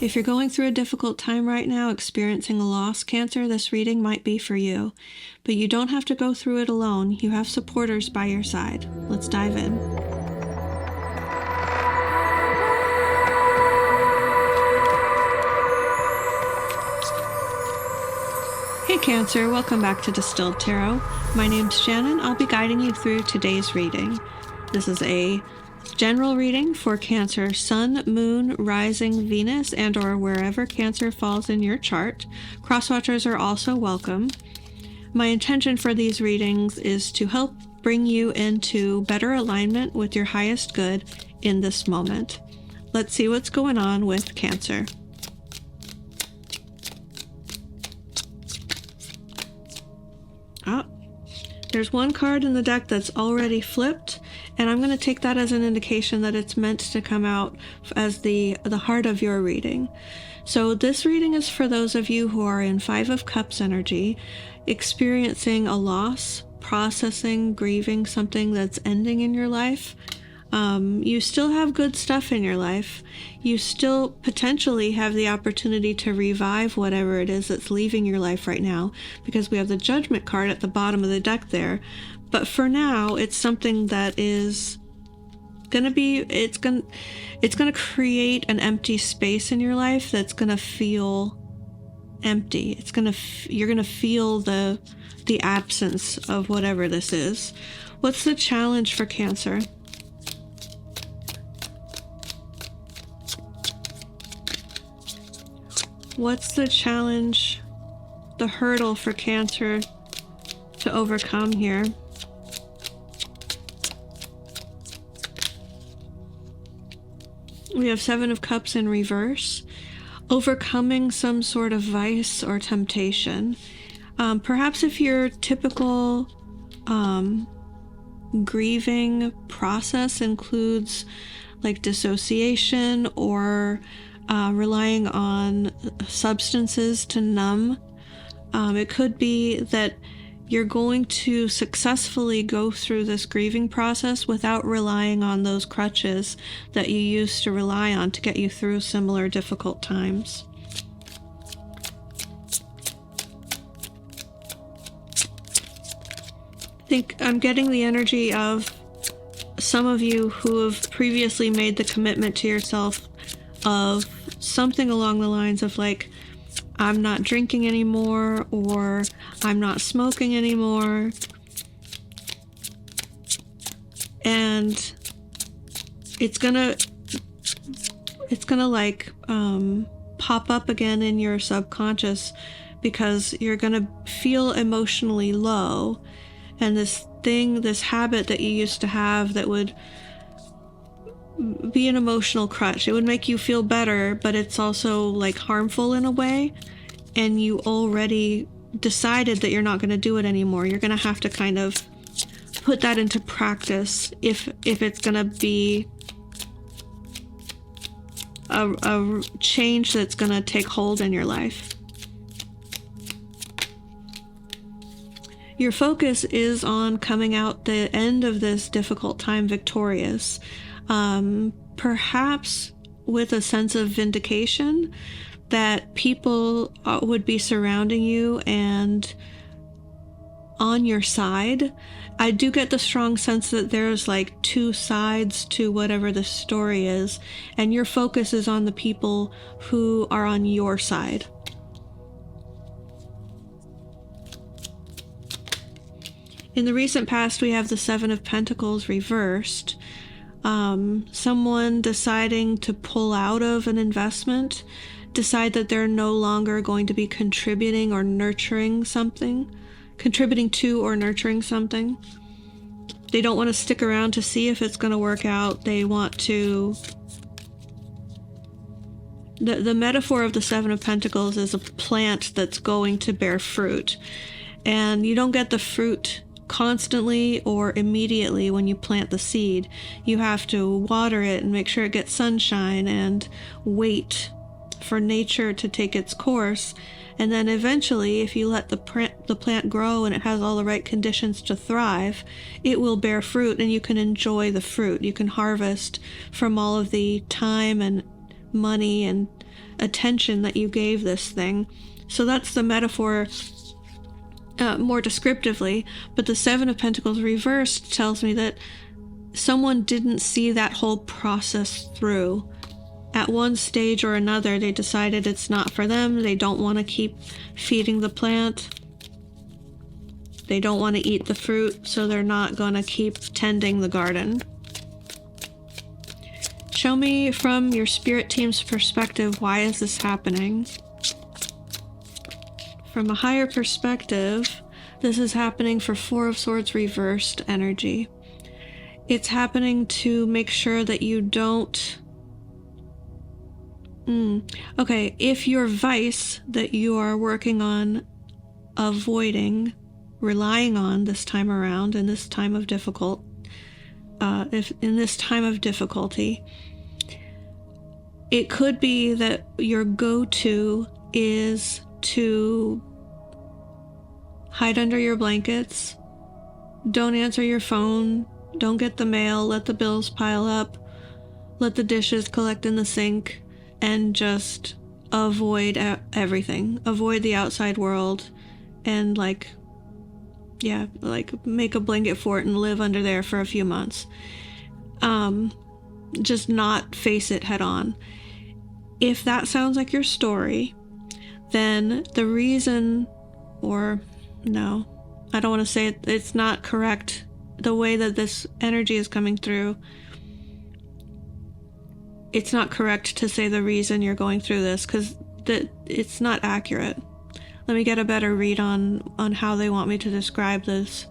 If you're going through a difficult time right now, experiencing a loss, Cancer, this reading might be for you. But you don't have to go through it alone. You have supporters by your side. Let's dive in. Hey Cancer, welcome back to Distilled Tarot. My name's Shannon. I'll be guiding you through today's reading. This is a general reading for Cancer, Sun, Moon, Rising, Venus, and or wherever Cancer falls in your chart. Crosswatchers are also welcome. My intention for these readings is to help bring you into better alignment with your highest good in this moment. Let's see what's going on with Cancer. There's one card in the deck that's already flipped, and I'm going to take that as an indication that it's meant to come out as the heart of your reading. So this reading is for those of you who are in Five of Cups energy, experiencing a loss, processing, grieving something that's ending in your life. You still have good stuff in your life. You still potentially have the opportunity to revive whatever it is that's leaving your life right now, because we have the Judgment card at the bottom of the deck there. But for now, it's something that is gonna be, it's gonna create an empty space in your life that's gonna feel empty. You're gonna feel the absence of whatever this is. What's the challenge for Cancer? What's the challenge, the hurdle for Cancer to overcome here? We have Seven of Cups in reverse. Overcoming some sort of vice or temptation. Perhaps if your typical grieving process includes like dissociation or relying on substances to numb. It could be that you're going to successfully go through this grieving process without relying on those crutches that you used to rely on to get you through similar difficult times. I think I'm getting the energy of some of you who have previously made the commitment to yourself of something along the lines of like, I'm not drinking anymore, or I'm not smoking anymore. And it's gonna like pop up again in your subconscious, because you're gonna feel emotionally low, and this habit that you used to have that would be an emotional crutch. It would make you feel better, but it's also like harmful in a way, and you already decided that you're not going to do it anymore. You're going to have to kind of put that into practice if it's going to be a change that's going to take hold in your life. Your focus is on coming out the end of this difficult time victorious. Perhaps with a sense of vindication that people would be surrounding you and on your side. I do get the strong sense that there's like two sides to whatever the story is, and your focus is on the people who are on your side. In the recent past, we have the Seven of Pentacles reversed. Someone deciding to pull out of an investment, decide that they're no longer going to be contributing or nurturing something, contributing to or nurturing something. They don't want to stick around to see if it's going to work out. They want to... The metaphor of the Seven of Pentacles is a plant that's going to bear fruit, and you don't get the fruit constantly or immediately when you plant the seed. You have to water it and make sure it gets sunshine and wait for nature to take its course. And then eventually, if you let the plant grow and it has all the right conditions to thrive, it will bear fruit and you can enjoy the fruit. You can harvest from all of the time and money and attention that you gave this thing. So that's the metaphor more descriptively. But the Seven of Pentacles reversed tells me that someone didn't see that whole process through. At one stage or another, they decided it's not for them. They don't want to keep feeding the plant. They don't want to eat the fruit, so they're not going to keep tending the garden. Show me from your spirit team's perspective, why is this happening? From a higher perspective, this is happening for Four of Swords reversed energy. It's happening to make sure that you don't... Okay, if your vice that you are working on avoiding, relying on this time around, in this time of difficulty, it could be that your go-to is to hide under your blankets, don't answer your phone, don't get the mail, let the bills pile up, let the dishes collect in the sink, and just avoid everything. Avoid the outside world and make a blanket fort and live under there for a few months. Just not face it head on. If that sounds like your story, then the reason, or no, I don't want to say it's not correct. The way that this energy is coming through, it's not correct to say the reason you're going through this, because it's not accurate. Let me get a better read on how they want me to describe this.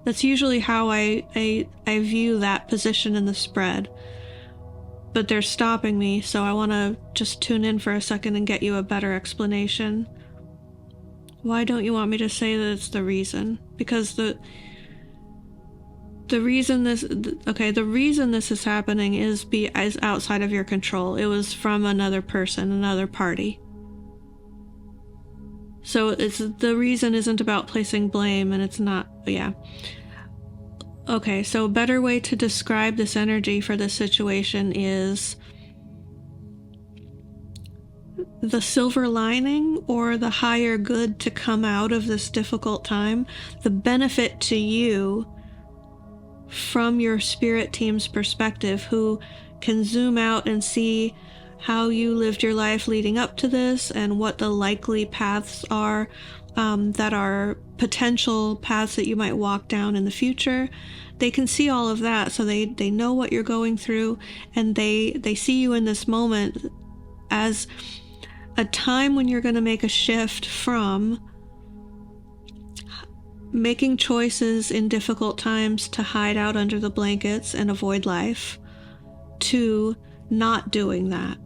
That's usually how I view that position in the spread. But they're stopping me, so I want to just tune in for a second and get you a better explanation. Why don't you want me to say that it's the reason? Because the reason this is happening is outside of your control. It was from another person, another party. So the reason isn't about placing blame, and it's not, yeah. Okay, so a better way to describe this energy for this situation is the silver lining, or the higher good to come out of this difficult time, the benefit to you from your spirit team's perspective, who can zoom out and see how you lived your life leading up to this and what the likely paths are, that are potential paths that you might walk down in the future. They can see all of that, so they know what you're going through, and they see you in this moment as a time when you're going to make a shift from making choices in difficult times to hide out under the blankets and avoid life, to not doing that.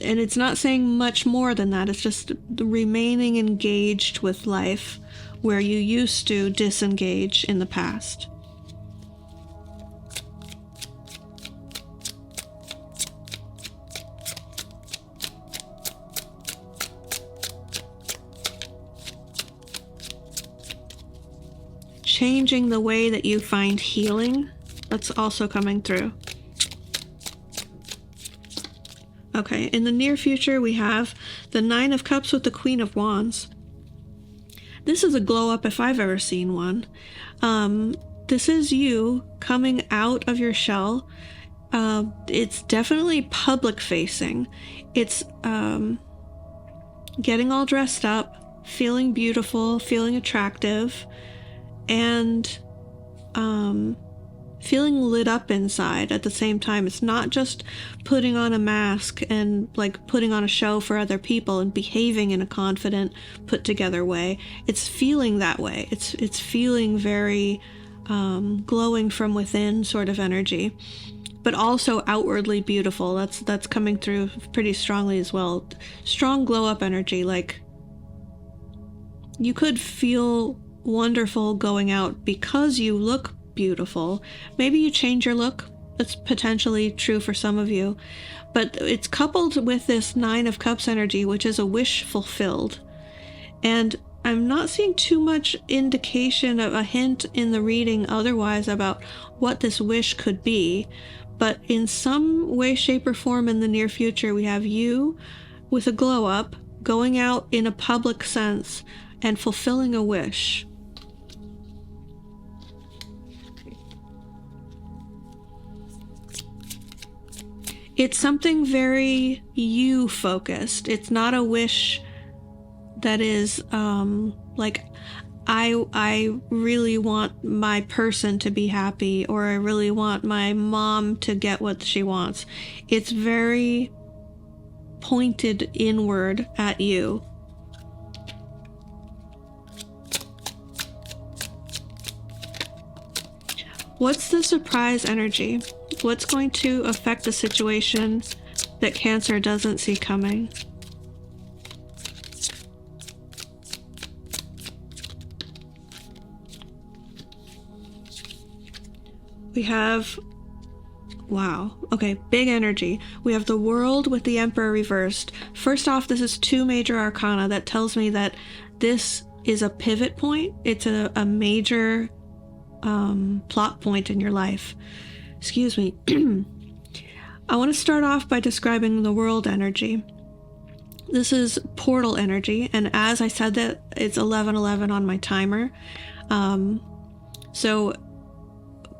And it's not saying much more than that. It's just remaining engaged with life where you used to disengage in the past. Changing the way that you find healing, that's also coming through. Okay, in the near future, we have the Nine of Cups with the Queen of Wands. This is a glow up if I've ever seen one. This is you coming out of your shell. It's definitely public facing. It's getting all dressed up, feeling beautiful, feeling attractive, and feeling lit up inside at the same time. It's not just putting on a mask and putting on a show for other people and behaving in a confident, put together way. It's feeling that way. It's feeling very glowing from within sort of energy, but also outwardly beautiful. That's coming through pretty strongly as well. Strong glow up energy. You could feel wonderful going out because you look beautiful. Maybe you change your look. That's potentially true for some of you. But it's coupled with this Nine of Cups energy, which is a wish fulfilled. And I'm not seeing too much indication of a hint in the reading otherwise about what this wish could be. but in some way, shape, or form in the near future, we have you with a glow up, going out in a public sense and fulfilling a wish. It's something very you focused. It's not a wish that is like, I really want my person to be happy, or I really want my mom to get what she wants. It's very pointed inward at you. What's the surprise energy? What's going to affect the situation that Cancer doesn't see coming? We have, wow, okay, big energy. We have the World with the Emperor reversed. First off, this is 2 major arcana. That tells me that this is a pivot point. It's a major plot point in your life. Excuse me. I want to start off by describing the World energy. This is portal energy, and as I said that, it's 11:11 on my timer. So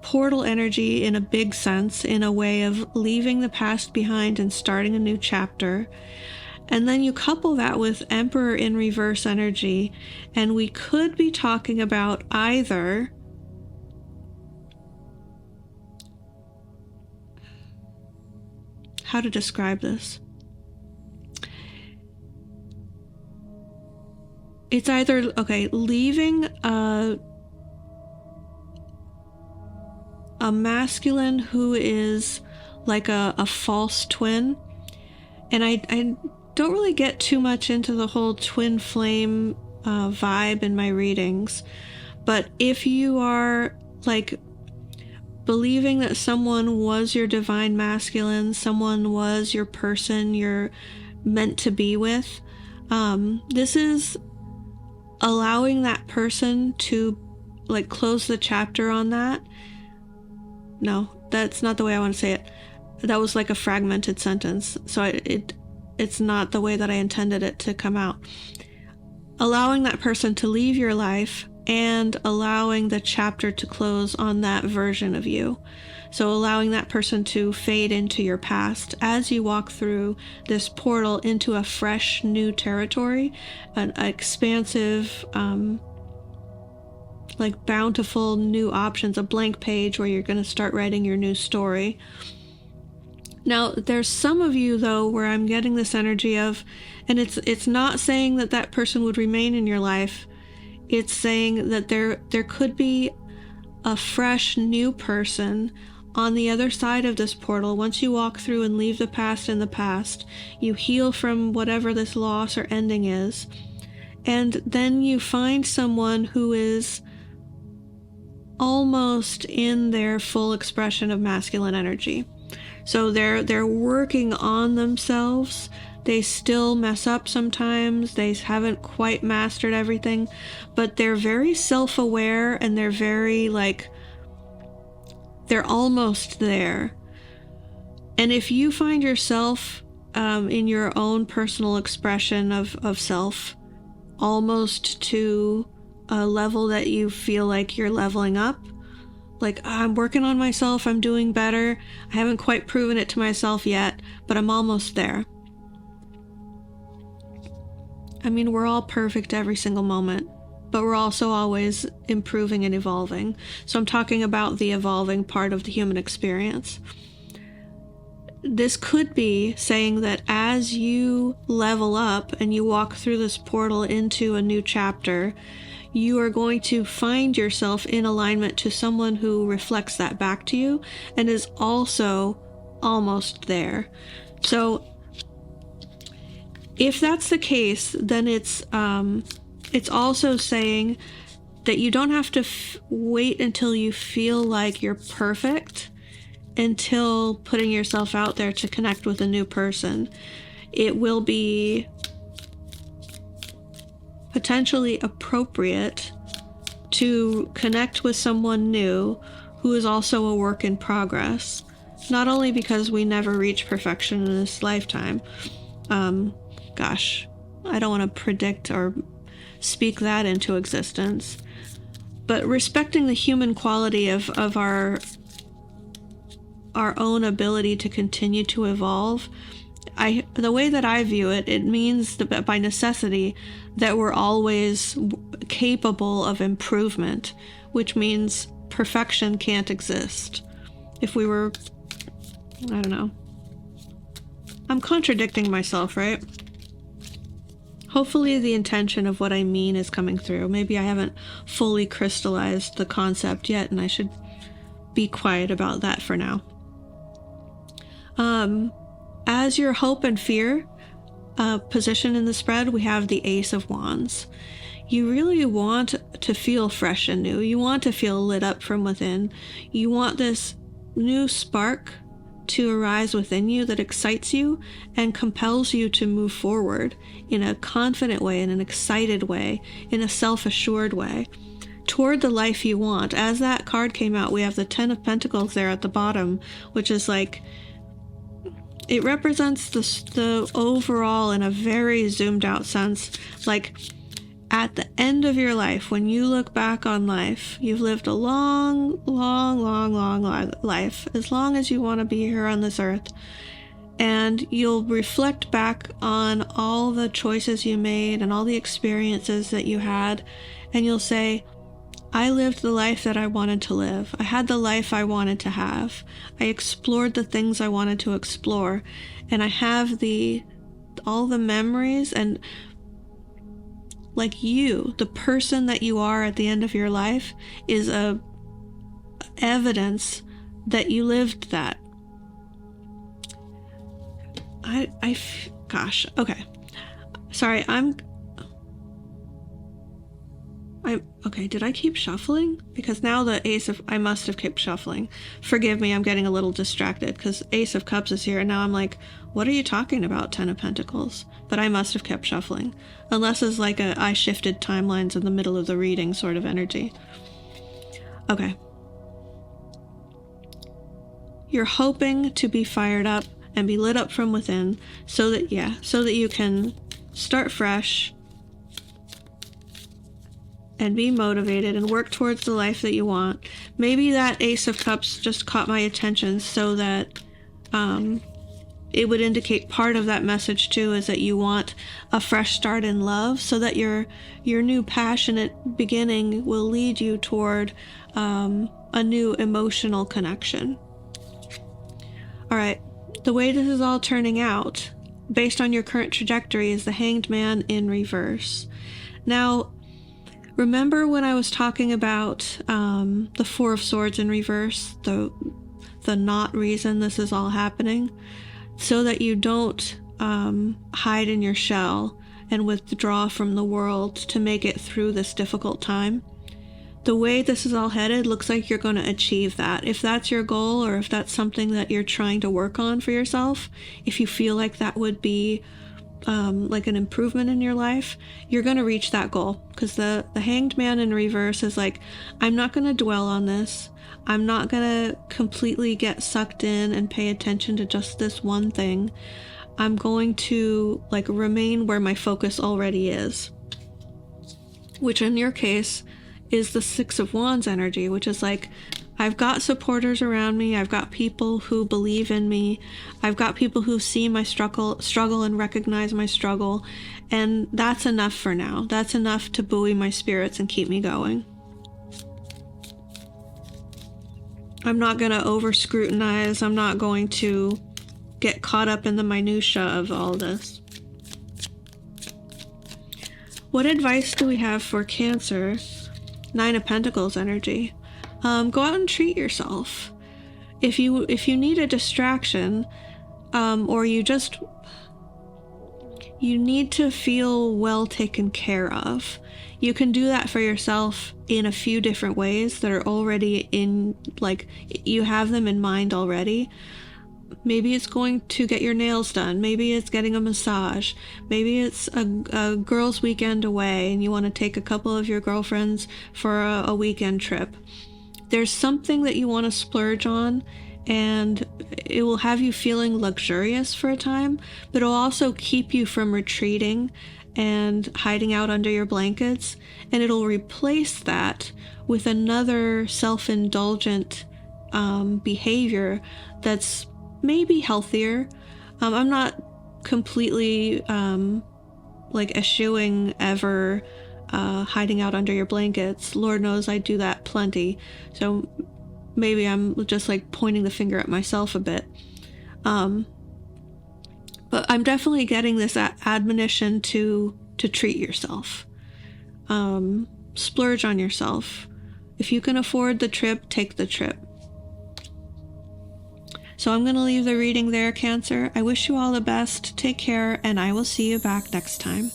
portal energy in a big sense, in a way of leaving the past behind and starting a new chapter. And then you couple that with Emperor in reverse energy, and we could be talking about either how to describe this. It's either, okay, leaving a masculine who is like a false twin. And I don't really get too much into the whole twin flame vibe in my readings. But if you are like believing that someone was your divine masculine, someone was your person you're meant to be with, this is allowing that person to like close the chapter on that. No, that's not the way I want to say it. That was like a fragmented sentence, so it's not the way that I intended it to come out. Allowing that person to leave your life and allowing the chapter to close on that version of you. So allowing that person to fade into your past as you walk through this portal into a fresh new territory, an expansive, like bountiful new options, a blank page where you're going to start writing your new story. Now, there's some of you, though, where I'm getting this energy of, and it's not saying that that person would remain in your life. It's saying that there could be a fresh new person on the other side of this portal. Once you walk through and leave the past in the past, you heal from whatever this loss or ending is, and then you find someone who is almost in their full expression of masculine energy. So they're working on themselves. They still mess up sometimes. They haven't quite mastered everything, but they're very self-aware, and they're very like, they're almost there. And if you find yourself in your own personal expression of self, almost to a level that you feel like you're leveling up, like, I'm working on myself, I'm doing better, I haven't quite proven it to myself yet, but I'm almost there. I mean, we're all perfect every single moment, but we're also always improving and evolving. So I'm talking about the evolving part of the human experience. This could be saying that as you level up and you walk through this portal into a new chapter, you are going to find yourself in alignment to someone who reflects that back to you and is also almost there. So if that's the case, then it's also saying that you don't have to wait until you feel like you're perfect until putting yourself out there to connect with a new person. It will be potentially appropriate to connect with someone new who is also a work in progress. Not only because we never reach perfection in this lifetime. Gosh, I don't want to predict or speak that into existence. But respecting the human quality of our own ability to continue to evolve, the way that I view it, it means that by necessity that we're always capable of improvement, which means perfection can't exist. If we were, I don't know. I'm contradicting myself, right? Hopefully the intention of what I mean is coming through. Maybe I haven't fully crystallized the concept yet, and I should be quiet about that for now. As your hope and fear position in the spread, we have the Ace of Wands. You really want to feel fresh and new. You want to feel lit up from within. You want this new spark to arise within you that excites you and compels you to move forward in a confident way, in an excited way, in a self-assured way toward the life you want. As that card came out, we have the 10 of Pentacles there at the bottom, which is like, it represents the overall in a very zoomed out sense. Like at the end of your life, when you look back on life, you've lived a long life, as long as you want to be here on this earth. And you'll reflect back on all the choices you made and all the experiences that you had. And you'll say, I lived the life that I wanted to live. I had the life I wanted to have. I explored the things I wanted to explore. And I have all the memories, and like you, the person that you are at the end of your life is a evidence that you lived that. Gosh, okay. Sorry, okay, did I keep shuffling? Because now I must have kept shuffling. Forgive me, I'm getting a little distracted because Ace of Cups is here and now I'm like, what are you talking about, 10 of Pentacles? But I must have kept shuffling. Unless it's like I shifted timelines in the middle of the reading sort of energy. Okay. You're hoping to be fired up and be lit up from within so that you can start fresh and be motivated and work towards the life that you want. Maybe that Ace of Cups just caught my attention so that it would indicate part of that message too is that you want a fresh start in love, so that your new passionate beginning will lead you toward a new emotional connection. All right, the way this is all turning out based on your current trajectory is the Hanged Man in reverse. Now, remember when I was talking about the Four of Swords in reverse, the not reason this is all happening, so that you don't hide in your shell and withdraw from the world to make it through this difficult time? The way this is all headed looks like you're going to achieve that. If that's your goal, or if that's something that you're trying to work on for yourself, if you feel like that would be like an improvement in your life, you're going to reach that goal. Because the Hanged Man in reverse is like, I'm not going to dwell on this. I'm not going to completely get sucked in and pay attention to just this one thing. I'm going to like remain where my focus already is, which in your case is the Six of Wands energy, which is like, I've got supporters around me. I've got people who believe in me. I've got people who see my struggle and recognize my struggle. And that's enough for now. That's enough to buoy my spirits and keep me going. I'm not going to over scrutinize. I'm not going to get caught up in the minutia of all this. What advice do we have for Cancer? Nine of Pentacles energy. Go out and treat yourself. If you need a distraction, or you need to feel well taken care of, you can do that for yourself in a few different ways that are already in, like, you have them in mind already. Maybe it's going to get your nails done. Maybe it's getting a massage. Maybe it's a girls' weekend away and you want to take a couple of your girlfriends for a weekend trip. There's something that you want to splurge on and it will have you feeling luxurious for a time, but it'll also keep you from retreating and hiding out under your blankets, and it'll replace that with another self-indulgent behavior that's maybe healthier. I'm not completely like eschewing ever hiding out under your blankets. Lord knows I do that plenty, so maybe I'm just like pointing the finger at myself a bit. But I'm definitely getting this admonition to treat yourself. Splurge on yourself. If you can afford the trip, take the trip. So I'm going to leave the reading there, Cancer. I wish you all the best. Take care, and I will see you back next time.